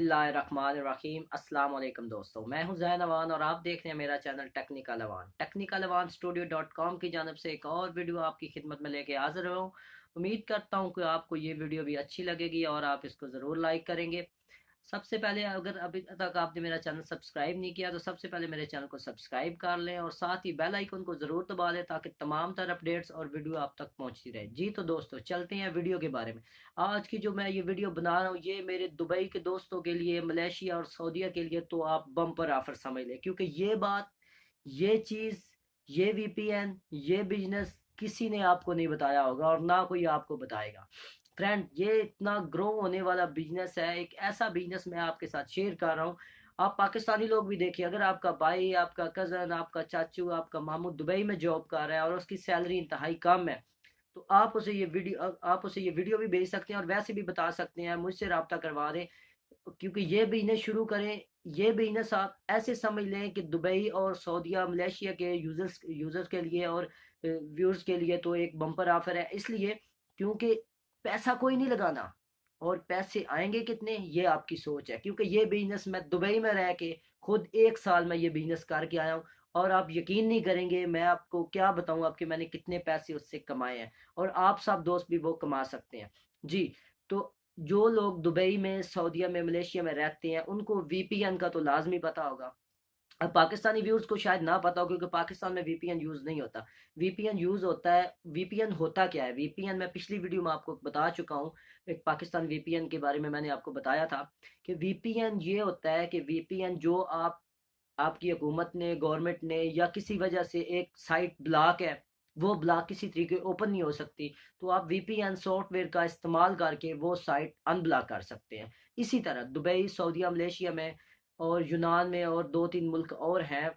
बिस्मिल्लाहिर्रहमानिर्रहीम। अस्सलाम वालेकुम दोस्तों, मैं हूं ज़ैन अवान और आप देख रहे हैं मेरा channel technical Awan. Technical Awan स्टूडियो.com की जानब से एक और वीडियो आपकी खिदमत में लेके हाजिर हूँ। उम्मीद करता हूं कि आपको ये वीडियो भी अच्छी लगेगी और आप इसको ज़रूर लाइक करेंगे। सबसे पहले अगर अभी तक आपने मेरा चैनल सब्सक्राइब नहीं किया तो सबसे पहले मेरे चैनल को सब्सक्राइब कर लें और साथ ही बेल आइकन को ज़रूर दबा लें ताकि तमाम तरह अपडेट्स और वीडियो आप तक पहुंचती रहे। जी तो दोस्तों, चलते हैं वीडियो के बारे में। आज की जो मैं ये वीडियो बना रहा हूँ ये मेरे दुबई के दोस्तों के लिए, मलेशिया और सऊदीया के लिए तो आप बम्पर ऑफर समझ लें, क्योंकि ये बात, ये चीज़, ये वीपीएन, ये बिजनेस किसी ने आपको नहीं बताया होगा और ना कोई आपको बताएगा। फ्रेंड, ये इतना ग्रो होने वाला बिजनेस है, एक ऐसा बिजनेस मैं आपके साथ शेयर कर रहा हूँ। आप पाकिस्तानी लोग भी देखिए, अगर आपका भाई, आपका कज़न, आपका चाचू, आपका मामू दुबई में जॉब कर रहा है और उसकी सैलरी इंतहाई कम है, तो आप उसे ये वीडियो भी भेज सकते हैं और वैसे भी बता सकते हैं, मुझसे रब्ता करवा दें। क्योंकि ये बिजनेस शुरू करें, ये बिजनेस आप ऐसे समझ लें कि दुबई और सऊदीया, मलेशिया के यूजर्स के लिए और व्यूअर्स के लिए तो एक बम्पर ऑफर है। इसलिए क्योंकि पैसा कोई नहीं लगाना और पैसे आएंगे कितने ये आपकी सोच है, क्योंकि ये बिजनेस मैं दुबई में रह के खुद 1 साल में ये बिजनेस करके आया हूँ और आप यकीन नहीं करेंगे, मैं आपको क्या बताऊं आपके मैंने कितने पैसे उससे कमाए हैं और आप सब दोस्त भी वो कमा सकते हैं। जी तो जो लोग दुबई में, सऊदीया में, मलेशिया में रहते हैं उनको वीपीएन का तो लाजमी पता होगा। अब पाकिस्तानी व्यूअर्स को शायद ना पता हो क्योंकि पाकिस्तान में वीपीएन यूज़ नहीं होता। वीपीएन यूज़ होता है। वीपीएन होता क्या है? वीपीएन मैं पिछली वीडियो में आपको बता चुका हूँ, एक पाकिस्तान वीपीएन के बारे में मैंने आपको बताया था कि वीपीएन ये होता है कि वीपीएन जो आपकी हुकूमत ने, गवर्नमेंट ने या किसी वजह से एक साइट ब्लॉक है, वो ब्लॉक किसी तरीके ओपन नहीं हो सकती, तो आप वीपीएन सॉफ्टवेयर का इस्तेमाल करके वो साइट अनब्लॉक कर सकते हैं। इसी तरह दुबई, सऊदीया, मलेशिया में और यूनान में और 2-3 मुल्क और हैं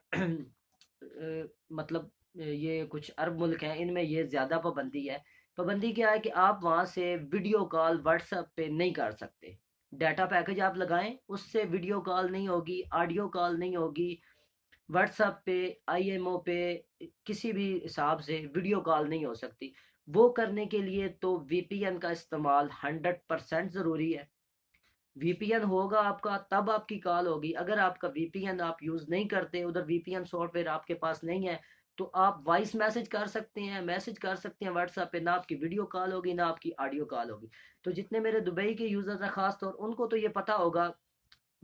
मतलब ये कुछ अरब मुल्क हैं, इनमें ये ज़्यादा पाबंदी है। पाबंदी क्या है कि आप वहाँ से वीडियो कॉल व्हाट्सएप पे नहीं कर सकते। डाटा पैकेज आप लगाएं, उससे वीडियो कॉल नहीं होगी, ऑडियो कॉल नहीं होगी, व्हाट्सएप पे, आईएमओ पे, किसी भी हिसाब से वीडियो कॉल नहीं हो सकती। वो करने के लिए तो वीपीएन का इस्तेमाल 100% ज़रूरी है। वीपीएन होगा आपका तब आपकी कॉल होगी। अगर आपका वीपीएन आप यूज़ नहीं करते, उधर वीपीएन सॉफ्टवेयर आपके पास नहीं है, तो आप वॉइस मैसेज कर सकते हैं, मैसेज कर सकते हैं व्हाट्सएप पे, ना आपकी वीडियो कॉल होगी ना आपकी ऑडियो कॉल होगी। तो जितने मेरे दुबई के यूज़र्स हैं ख़ास तौर, उनको तो ये पता होगा,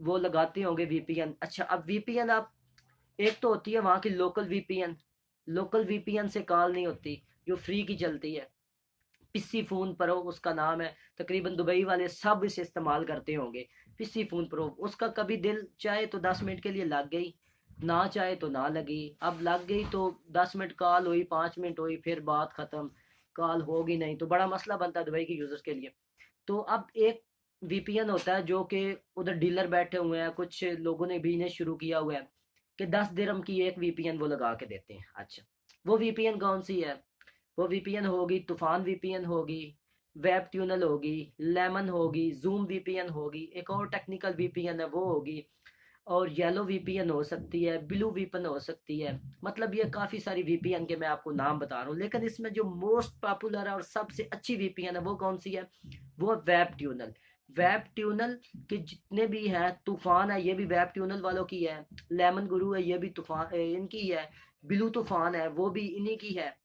वो लगाते होंगे वीपीएन। अच्छा, अब वीपीएन आप, एक तो होती है वहाँ की लोकल वीपीएन, लोकल वीपीएन से कॉल नहीं होती, जो फ्री की चलती है, पिस्सी फोन प्रो उसका नाम है। तकरीबन दुबई वाले सब इसे इस्तेमाल करते होंगे, पिस्सी फोन प्रो। उसका कभी दिल चाहे तो 10 मिनट के लिए लग गई, ना चाहे तो ना लगी। अब लग गई तो 10 मिनट कॉल हुई, 5 मिनट हुई, फिर बात ख़त्म, कॉल होगी नहीं तो बड़ा मसला बनता है दुबई के यूज़र्स के लिए। तो अब एक वीपीएन होता है जो कि उधर डीलर बैठे हुए हैं, कुछ लोगों ने बिजनेस शुरू किया हुआ है कि 10 दिरहम की एक वीपीएन वो लगा के देते हैं। अच्छा, वो वीपीएन कौन सी है? वो वीपीएन होगी, तूफान वीपीएन होगी, वेब ट्यूनल होगी, लेमन होगी, जूम वीपीएन होगी, एक और टेक्निकल वीपीएन है वो होगी, और येलो वीपीएन हो सकती है, ब्लू वीपीएन हो सकती है। मतलब ये काफ़ी सारी वीपीएन के मैं आपको नाम बता रहा हूँ, लेकिन इसमें जो मोस्ट पॉपुलर है और सबसे अच्छी वीपीएन है वो कौन सी है? वो वेब ट्यूनल। वेब ट्यूनल के जितने भी हैं, तूफान है ये भी वेब ट्यूनल वालों की है, लेमन गुरु है ये भी तूफान इनकी है, ब्लू तूफान है वो भी इन्हीं की है।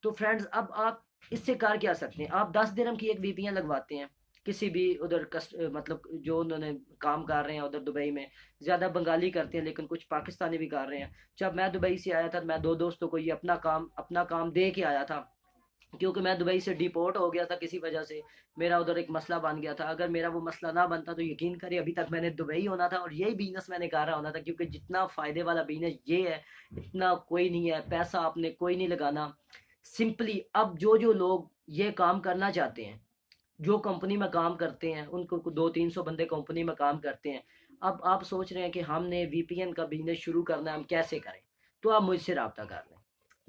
तो फ्रेंड्स, अब आप इससे कार क्या सकते हैं? आप 10 दिरहम की एक वीपीएन लगवाते हैं किसी भी उधर मतलब जो उन्होंने काम कर रहे हैं उधर दुबई में, ज़्यादा बंगाली करते हैं लेकिन कुछ पाकिस्तानी भी कर रहे हैं। जब मैं दुबई से आया था मैं दो दोस्तों को ये अपना काम दे के आया था, क्योंकि मैं दुबई से डिपोर्ट हो गया था किसी वजह से, मेरा उधर एक मसला बन गया था। अगर मेरा वो मसला ना बनता तो यकीन करिए अभी तक मैंने दुबई होना था और यही बिजनेस मैंने कर रहा होना था, क्योंकि जितना फ़ायदे वाला बिजनेस ये है इतना कोई नहीं है। पैसा आपने कोई नहीं लगाना, सिंपली अब जो जो लोग ये काम करना चाहते हैं, जो कंपनी में काम करते हैं, उनको 200-300 बंदे कंपनी में काम करते हैं, अब आप सोच रहे हैं कि हमने वीपीएन का बिजनेस शुरू करना है, हम कैसे करें? तो आप मुझसे रब्ता कर लें,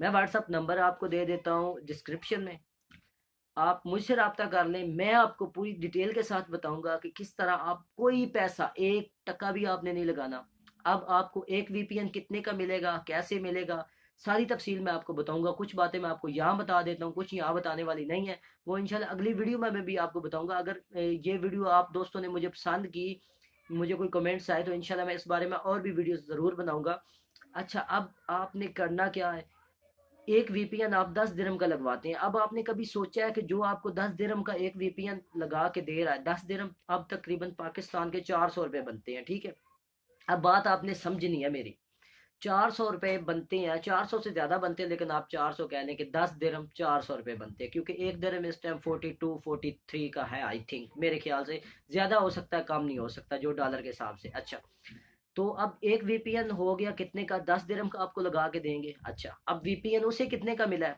मैं व्हाट्सअप नंबर आपको दे देता हूँ डिस्क्रिप्शन में, आप मुझसे रब्ता कर लें। मैं आपको पूरी डिटेल के साथ बताऊंगा कि किस तरह आप, कोई पैसा 1 टका भी आपने नहीं लगाना। अब आपको एक वीपीएन कितने का मिलेगा, कैसे मिलेगा, सारी तफसील मैं आपको बताऊंगा। कुछ बातें मैं आपको यहाँ बता देता हूँ, कुछ यहाँ बताने वाली नहीं है, वो इंशाल्लाह अगली वीडियो में मैं भी आपको बताऊंगा। अगर ये वीडियो आप दोस्तों ने मुझे पसंद की, मुझे कोई कमेंट्स आए तो इंशाल्लाह मैं इस बारे में और भी वीडियोस ज़रूर बनाऊंगा। अच्छा, अब आपने करना क्या है, एक वीपीएन आप 10 दिरहम का लगवाते हैं। अब आपने कभी सोचा है कि जो आपको 10 दिरहम का एक वीपीएन लगा के दे रहा है, 10 दिरहम अब तकरीबन पाकिस्तान के 400 रुपये बनते हैं, ठीक है। अब बात आपने समझनी है मेरी, 400 रुपये बनते हैं, 400 से ज़्यादा बनते हैं, लेकिन आप 400 कह लें कि 10 दिरहम 400 रुपये बनते हैं, क्योंकि एक दिरहम इस टाइम 42 43 का है, आई थिंक, मेरे ख्याल से ज़्यादा हो सकता है, कम नहीं हो सकता जो डॉलर के हिसाब से। अच्छा, तो अब एक वीपीएन हो गया कितने का, 10 दिरहम का आपको लगा के देंगे। अच्छा, अब वीपीएन उसे कितने का मिला है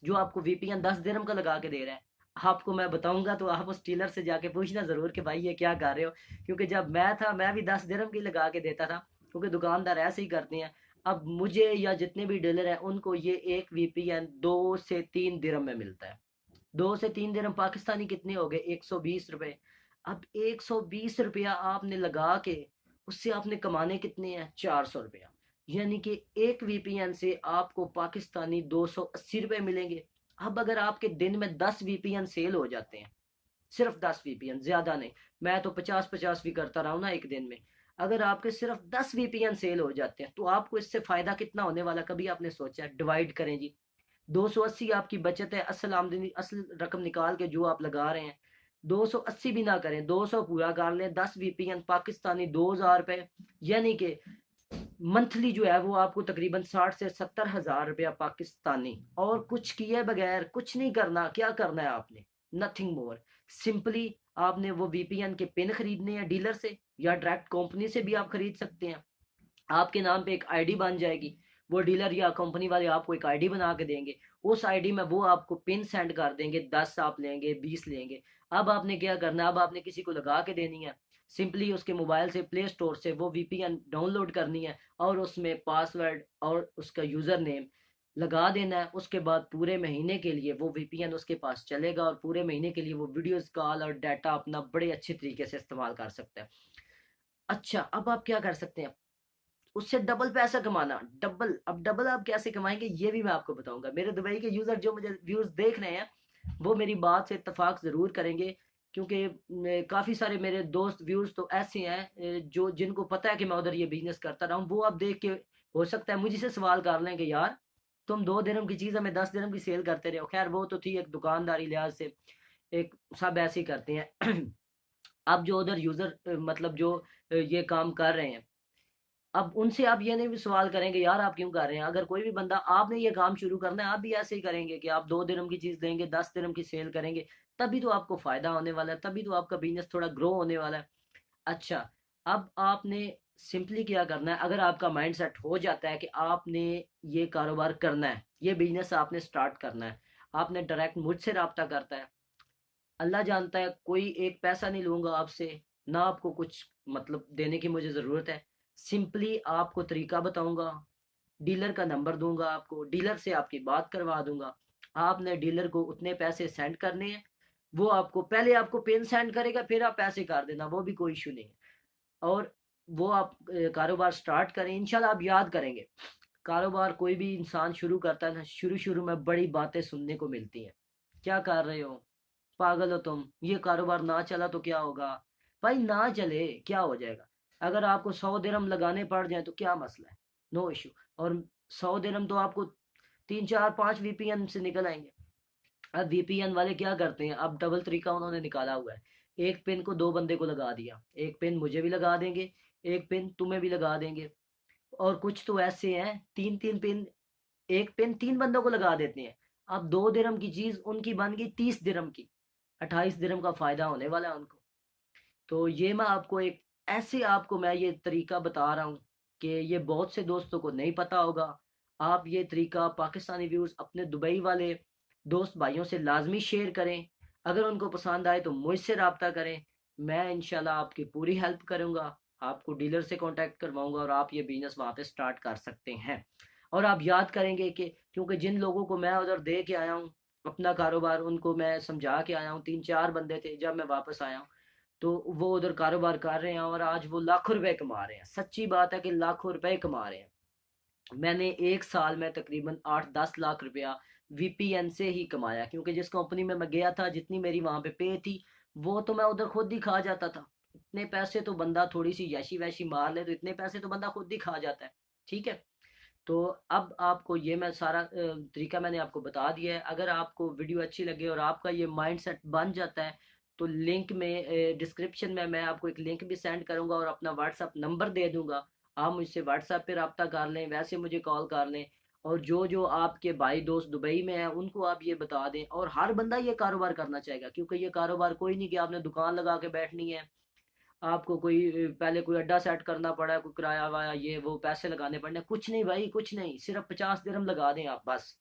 जो आपको वीपीएन 10 दिरहम का लगा के दे रहा है? आपको मैं बताऊंगा तो आप उस डीलर से जाके पूछना ज़रूर कि भाई ये क्या कर रहे हो, क्योंकि जब मैं था मैं भी 10 दिरहम की लगा के देता था, क्योंकि दुकानदार ऐसे ही करते हैं। अब मुझे या जितने भी डीलर हैं उनको ये एक वीपीएन 2 से 3 दिरहम में मिलता है। 2 से 3 दिरहम पाकिस्तानी कितने हो गए, 120 रुपये। अब 120 रुपया आपने लगा के उससे आपने कमाने कितने हैं, 400 रुपया। यानी कि एक वीपीएन से आपको पाकिस्तानी 280 रुपये मिलेंगे। अब अगर आपके दिन में 10 वीपीएन सेल हो जाते हैं, सिर्फ 10 वीपीएन, ज्यादा नहीं, मैं तो 50 50 भी करता रहा हूँ ना एक दिन में, अगर आपके सिर्फ 10 वीपीएन सेल हो जाते हैं तो आपको इससे फायदा कितना होने वाला, कभी आपने सोचा है? डिवाइड करें जी, 280 आपकी बचत है, असल आमदनी, असल रकम निकाल के जो आप लगा रहे हैं, 280 भी ना करें, 200 पूरा कर लें, 10 वीपीएन पाकिस्तानी 2000 रुपये, यानी कि मंथली जो है वो आपको तकरीबन 60 से 70 हज़ार रुपया पाकिस्तानी, और कुछ किए बगैर कुछ नहीं करना। क्या करना है आपने, नथिंग मोर, सिंपली आपने वो वीपीएन के पिन खरीदने हैं डीलर से, या डायरेक्ट कंपनी से भी आप खरीद सकते हैं। आपके नाम पे एक आईडी बन जाएगी, वो डीलर या कंपनी वाले आपको एक आईडी बना के देंगे, उस आईडी में वो आपको पिन सेंड कर देंगे, 10 आप लेंगे, 20 लेंगे। अब आपने क्या करना है, अब आपने किसी को लगा के देनी है, सिंपली उसके मोबाइल से प्ले स्टोर से वो वीपीएन डाउनलोड करनी है, और उसमें पासवर्ड और उसका यूज़र नेम लगा देना है। उसके बाद पूरे महीने के लिए वो वीपीएन उसके पास चलेगा, और पूरे महीने के लिए वो वीडियोस कॉल और डाटा अपना बड़े अच्छे तरीके से इस्तेमाल कर सकता है। अच्छा, अब आप क्या कर सकते हैं, उससे डबल पैसा कमाना, डबल। अब डबल आप कैसे कमाएंगे ये भी मैं आपको बताऊंगा। मेरे दुबई के यूजर जो मुझे व्यूज देख रहे हैं वो मेरी बात से इत्तेफाक जरूर करेंगे, क्योंकि काफी सारे मेरे दोस्त व्यूज तो ऐसे हैं जो जिनको पता है कि मैं उधर ये बिजनेस करता रहा हूँ, वो अब देख के हो सकता है मुझे से सवाल कर लें कि यार तुम 2 दिरहम की चीज हमें 10 दिरहम की सेल करते रहे हो। खैर वो तो थी एक दुकानदारी लिहाज से, एक सब ऐसे ही करते हैं। अब जो उधर यूजर मतलब जो ये काम कर रहे हैं, अब उनसे आप ये नहीं भी सवाल करेंगे यार आप क्यों कर रहे हैं। अगर कोई भी बंदा, आपने ये काम शुरू करना है, आप भी ऐसे ही करेंगे कि आप 2 दिरहम की चीज़ देंगे, 10 दिरहम की सेल करेंगे, तभी तो आपको फ़ायदा होने वाला है, तभी तो आपका बिजनेस थोड़ा ग्रो होने वाला है। अच्छा, अब आपने सिंपली क्या करना है, अगर आपका माइंड सेट हो जाता है कि आपने ये कारोबार करना है, ये बिजनेस आपने स्टार्ट करना है, आपने डायरेक्ट मुझसे रब्ता करता है, अल्लाह जानता है कोई एक पैसा नहीं लूंगा आपसे, ना आपको कुछ मतलब देने की मुझे ज़रूरत है। सिंपली आपको तरीका बताऊंगा, डीलर का नंबर दूंगा आपको, डीलर से आपकी बात करवा दूंगा। आपने डीलर को उतने पैसे सेंड करने हैं, वो आपको पहले आपको पिन सेंड करेगा, फिर आप पैसे कर देना, वो भी कोई इशू नहीं है। और वो आप कारोबार स्टार्ट करें, इंशाल्लाह आप याद करेंगे। कारोबार कोई भी इंसान शुरू करता है ना, शुरू शुरू में बड़ी बातें सुनने को मिलती हैं, क्या कर रहे हो, पागल हो तुम, ये कारोबार ना चला तो क्या होगा। भाई ना चले क्या हो जाएगा, अगर आपको 100 दिरहम लगाने पड़ जाए तो क्या मसला है, नो इशू। और 100 दिरहम तो आपको 3 4 5 वीपीएन से निकल आएंगे। अब वीपीएन वाले क्या करते हैं, अब डबल तरीका उन्होंने निकाला हुआ है, एक पिन को 2 बंदे को लगा दिया, एक पिन मुझे भी लगा देंगे, एक पिन तुम्हें भी लगा देंगे, और कुछ तो ऐसे हैं 3 3 पिन, एक पिन 3 बंदों को लगा देते हैं। अब 2 दिरहम की चीज उनकी बन गई 30 दिरहम की, 28 दिरहम का फायदा होने वाला है उनको। तो ये मैं आपको एक ऐसे आपको मैं ये तरीका बता रहा हूँ कि ये बहुत से दोस्तों को नहीं पता होगा। आप ये तरीका पाकिस्तानी व्यूज़ अपने दुबई वाले दोस्त भाइयों से लाजमी शेयर करें, अगर उनको पसंद आए तो मुझसे रब्ता करें, मैं इंशाल्लाह आपकी पूरी हेल्प करूँगा, आपको डीलर से कांटेक्ट करवाऊंगा, और आप ये बिजनेस वहाँ पे स्टार्ट कर सकते हैं। और आप याद करेंगे कि क्योंकि जिन लोगों को मैं उधर दे के आया हूँ अपना कारोबार, उनको मैं समझा के आया हूँ, 3 4 बंदे थे जब मैं वापस आया हूँ, तो वो उधर कारोबार कर रहे हैं, और आज वो लाखों रुपए कमा रहे हैं। सच्ची बात है कि लाखों रुपए कमा रहे हैं। मैंने एक साल में तकरीबन 8 10 लाख रुपया वीपीएन से ही कमाया, क्योंकि जिस कंपनी में मैं गया था जितनी मेरी वहां पे पे थी वो तो मैं उधर खुद ही खा जाता था, इतने पैसे तो बंदा थोड़ी सी याशी वैशी मार ले तो इतने पैसे तो बंदा खुद ही खा जाता है। ठीक है। तो अब आपको ये मैं सारा तरीका मैंने आपको बता दिया है। अगर आपको वीडियो अच्छी लगे और आपका ये माइंड सेट बन जाता है तो लिंक में डिस्क्रिप्शन में मैं आपको एक लिंक भी सेंड करूंगा और अपना व्हाट्सअप नंबर दे दूंगा। आप मुझसे व्हाट्सएप पे रब्ता कर लें, वैसे मुझे कॉल कर लें। और जो जो आपके भाई दोस्त दुबई में हैं उनको आप ये बता दें। और हर बंदा ये कारोबार करना चाहेगा, क्योंकि ये कारोबार कोई नहीं कि आपने दुकान लगा के बैठनी है, आपको कोई पहले कोई अड्डा सेट करना पड़ा, कोई किराया वाया ये वो पैसे लगाने पड़ने। कुछ नहीं भाई, कुछ नहीं, सिर्फ 50 दिरहम लगा दें आप बस।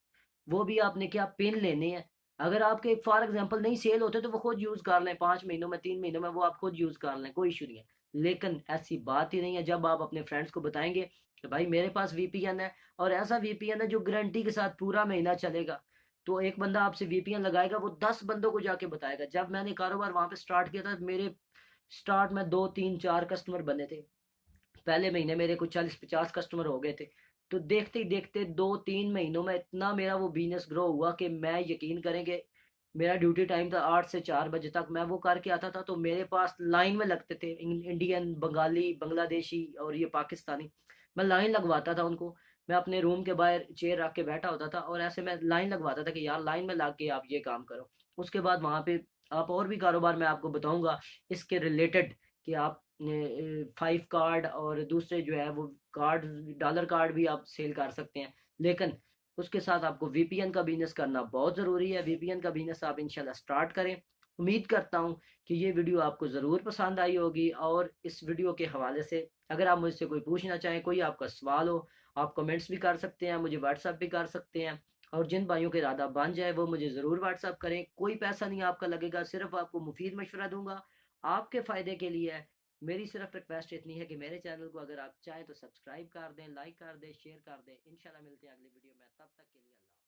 वो भी आपने क्या पिन लेने हैं। अगर आपके फॉर एग्जांपल नहीं सेल होते तो वो खुद यूज कर लें, 5 महीनों में 3 महीनों में वो आप खुद यूज कर लें, कोई इशू नहीं है। लेकिन ऐसी बात ही नहीं है जब आप अपने फ्रेंड्स को बताएंगे कि भाई मेरे पास वीपीएन है, और ऐसा वीपीएन है जो गारंटी के साथ पूरा महीना चलेगा। तो एक बंदा आपसे वीपीएन लगाएगा, वो 10 बंदों को जाके बताएगा। जब मैंने कारोबार वहां पे स्टार्ट किया था, मेरे स्टार्ट में 2 3 4 कस्टमर बने थे। पहले महीने मेरे कुछ 40 50 कस्टमर हो गए थे। तो देखते ही देखते 2 3 महीनों में इतना मेरा वो बिजनेस ग्रो हुआ कि मैं यकीन करेंगे, मेरा ड्यूटी टाइम था 8 से 4 बजे तक, मैं वो करके आता था तो मेरे पास लाइन में लगते थे इंडियन, बंगाली, बांग्लादेशी और ये पाकिस्तानी। मैं लाइन लगवाता था उनको। मैं अपने रूम के बाहर चेयर रख के बैठा होता था और ऐसे मैं लाइन लगवाता था कि यार लाइन में लग के आप ये काम करो। उसके बाद वहाँ पे आप और भी कारोबार मैं आपको बताऊंगा इसके रिलेटेड, कि आप 5 कार्ड और दूसरे जो है वो कार्ड, डॉलर कार्ड भी आप सेल कर सकते हैं। लेकिन उसके साथ आपको वीपीएन का बिजनेस करना बहुत ज़रूरी है। वीपीएन का बिजनेस आप इंशाल्लाह स्टार्ट करें। उम्मीद करता हूँ कि ये वीडियो आपको ज़रूर पसंद आई होगी। और इस वीडियो के हवाले से अगर आप मुझसे कोई पूछना चाहें, कोई आपका सवाल हो, आप कमेंट्स भी कर सकते हैं, मुझे व्हाट्सअप भी कर सकते हैं। और जिन भाइयों के इरादा बन जाए वो मुझे ज़रूर व्हाट्सअप करें। कोई पैसा नहीं आपका लगेगा, सिर्फ आपको मुफीद मशवरा दूंगा, आपके फ़ायदे के लिए है। मेरी सिर्फ रिक्वेस्ट इतनी है कि मेरे चैनल को अगर आप चाहें तो सब्सक्राइब कर दें, लाइक कर दें, शेयर कर दें। इंशाल्लाह मिलते हैं अगली वीडियो में, तब तक के लिए अल्लाह।